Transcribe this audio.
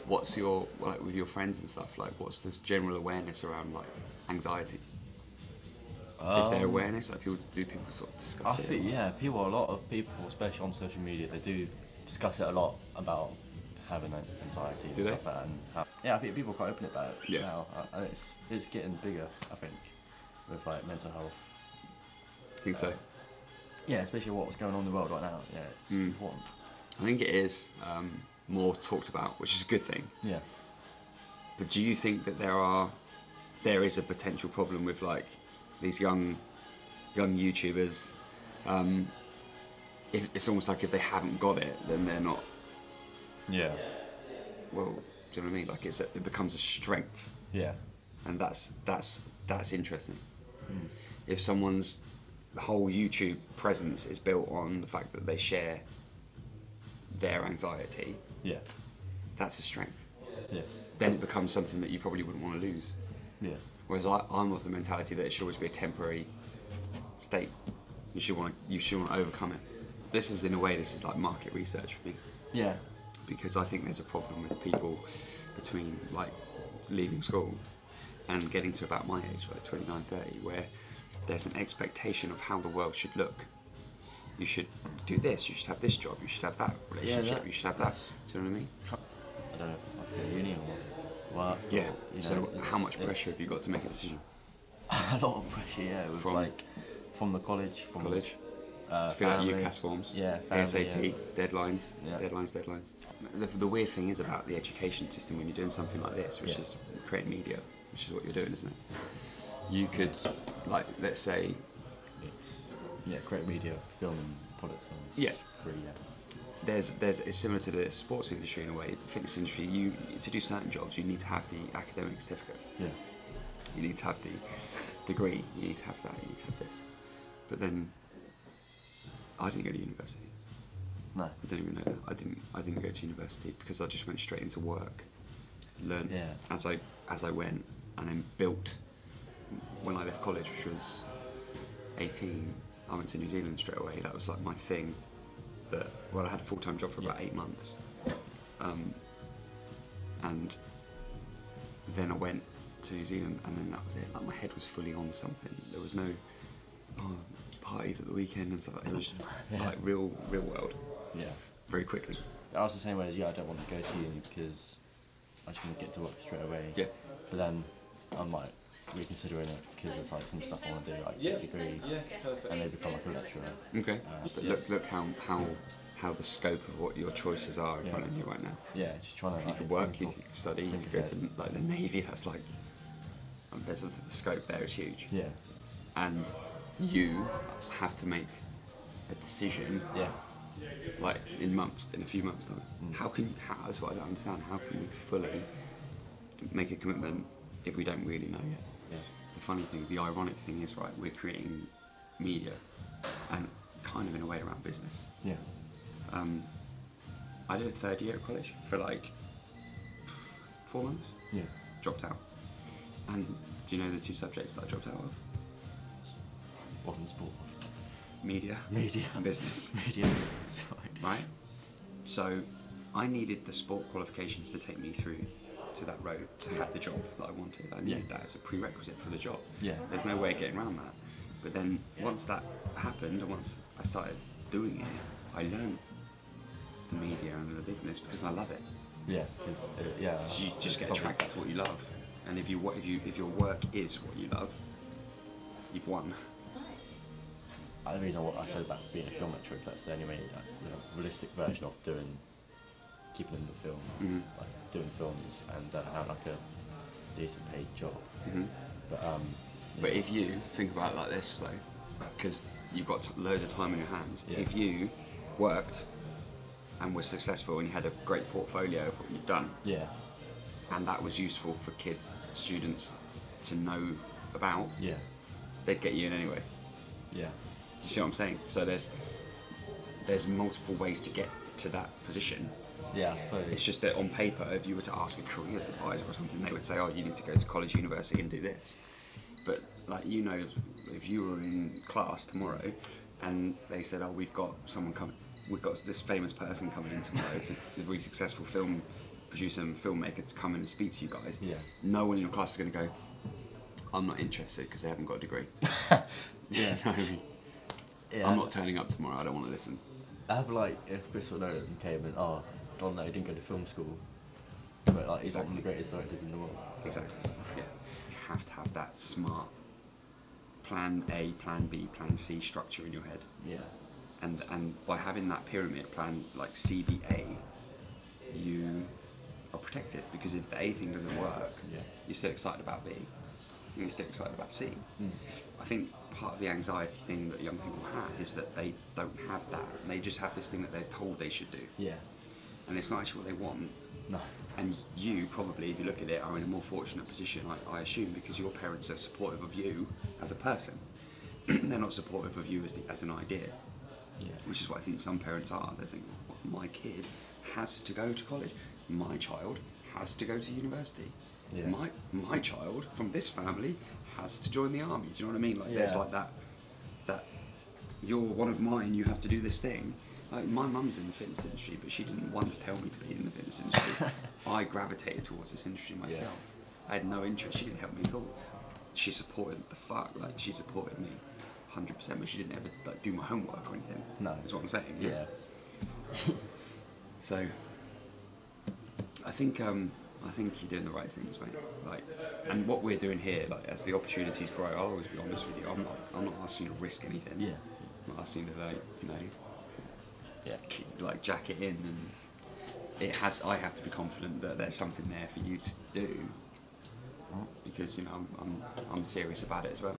what's your, like, with your friends and stuff, like, what's this general awareness around, like, anxiety? Is there awareness? Like, do people sort of discuss I it? think, yeah, a lot of people, especially on social media, they do discuss it a lot about having anxiety and Do they? stuff like that. And yeah, I think people are quite open about it Yeah. now, and it's getting bigger, I think, with like mental health. I think so. Yeah, especially what's going on in the world right now. Yeah, it's important. I think it is more talked about, which is a good thing. Yeah. But do you think that there is a potential problem with, like, these young YouTubers? If it's almost like if they haven't got it, then they're not. Yeah. Well, do you know what I mean? Like, it becomes a strength. Yeah. And that's interesting. If someone's whole YouTube presence is built on the fact that they share their anxiety, Yeah. that's a strength. Yeah. Then it becomes something that you probably wouldn't want to lose. Yeah. Whereas I'm of the mentality that it should always be a temporary state. You should want to overcome it. This is like market research for me. Yeah. Because I think there's a problem with people between, like, leaving school and getting to about my age, like 29, 30, where there's an expectation of how the world should look. You should do this, you should have this job, you should have that relationship, you should have that. Do you know what I mean? I don't know if I feel uni or what. Yeah. You know, So how much pressure have you got to make a decision? A lot of pressure, yeah. With from the college. College? To fill out UCAS forms? Yeah. Family, ASAP, yeah. deadlines, Yeah. deadlines. The weird thing is about the education system when you're doing something like this, which is creating media, which is what you're doing, isn't it? You could, like, let's say... It's, create media, film and products and Yeah. free, yeah. It's similar to the sports industry in a way, the fitness industry. To do certain jobs, you need to have the academic certificate. Yeah. You need to have the degree, you need to have that, you need to have this. But then, I didn't go to university. No. I didn't even know that. I didn't go to university because I just went straight into work, learned as I went, and then built. When I left college, which was 18, I went to New Zealand straight away. That was like my thing. I had a full-time job for about 8 months, and then I went to New Zealand, and then that was it. Like, my head was fully on something. There was no parties at the weekend and stuff like that. It was like real world. Yeah. Very quickly. I was the same way as you. I don't want to go to uni because I just want to get to work straight away. Yeah. But then I'm like reconsidering it because there's like some stuff I want to do, like get a degree, and maybe become like a lecturer. Okay. But look how the scope of what your choices are in front of you right now. Yeah, just trying to. You could work, you could study, you could go to, like, the Navy. That's like, the scope there is huge. Yeah. And you have to make a decision. Yeah. Like in a few months time. That's what I don't understand. How can we fully make a commitment if we don't really know yet? Yeah. The ironic thing is, right, we're creating media and kind of in a way around business. Yeah. I did a third year at college for like 4 months. Yeah. Dropped out. And do you know the 2 subjects that I dropped out of? Wasn't sport. Media. Media. And business. Media business. Right? So I needed the sport qualifications to take me through to that road to have the job that I wanted. I needed that as a prerequisite for the job. Yeah. There's no way of getting around that. But then once that happened, and once I started doing it, I learned the media and the business because I love it. Yeah, because So you just get attracted to what you love, and if your work is what you love, you've won. The reason I said about being a film lecturer, that's the only way, like, the realistic version of keeping in the film, like doing films and having like a decent paid job. But if you think about it like this, though, because you've got loads of time in your hands, if you worked and were successful and you had a great portfolio of what you've done, and that was useful for students to know about, they'd get you in anyway. Yeah. Do you see what I'm saying? So there's multiple ways to get to that position. Yeah, I suppose. It's just that on paper, if you were to ask a careers advisor or something, they would say, oh, you need to go to college, university and do this. But, like, you know, if you were in class tomorrow and they said, oh, we've got this famous person coming in tomorrow, it's a really successful film producer and filmmaker to come in and speak to you guys, Yeah. no one in your class is going to go, I'm not interested because they haven't got a degree. Yeah. You know what I mean? Yeah. I'm not turning up tomorrow, I don't want to listen. I have like, if Christopher Nolan came and, oh, Don, no, he didn't go to film school, but like, he's one of the greatest directors in the world. So. Exactly, yeah. You have to have that smart plan A, plan B, plan C structure in your head. Yeah. And by having that pyramid plan, like CBA, you are protected, because if the A thing doesn't work, Yeah. you're still excited about B, and you're still excited about C. Mm. I think part of the anxiety thing that young people have is that they don't have that, and they just have this thing that they're told they should do. Yeah. And it's not actually what they want. No. And you probably, if you look at it, are in a more fortunate position, I assume, because your parents are supportive of you as a person. They're not supportive of you as an idea. Yeah. Which is what I think some parents are. They think, well, my kid has to go to college. My child has to go to university. Yeah. My child from this family has to join the army. Do you know what I mean? Like, there's like that you're one of mine, you have to do this thing. Like, my mum's in the fitness industry, but she didn't once tell me to be in the fitness industry. I gravitated towards this industry myself. Yeah. I had no interest. She didn't help me at all. She supported the fuck. Like, she supported me 100%, but she didn't ever like do my homework or anything. No. That's what I'm saying. Yeah. So, I think you're doing the right things, mate. Like, and what we're doing here, like, as the opportunities grow, I'll always be honest with you. I'm not asking you to risk anything. Yeah. I'm not asking you to, like, you know, like, jack it in, and I have to be confident that there's something there for you to do, because, you know, I'm serious about it as well.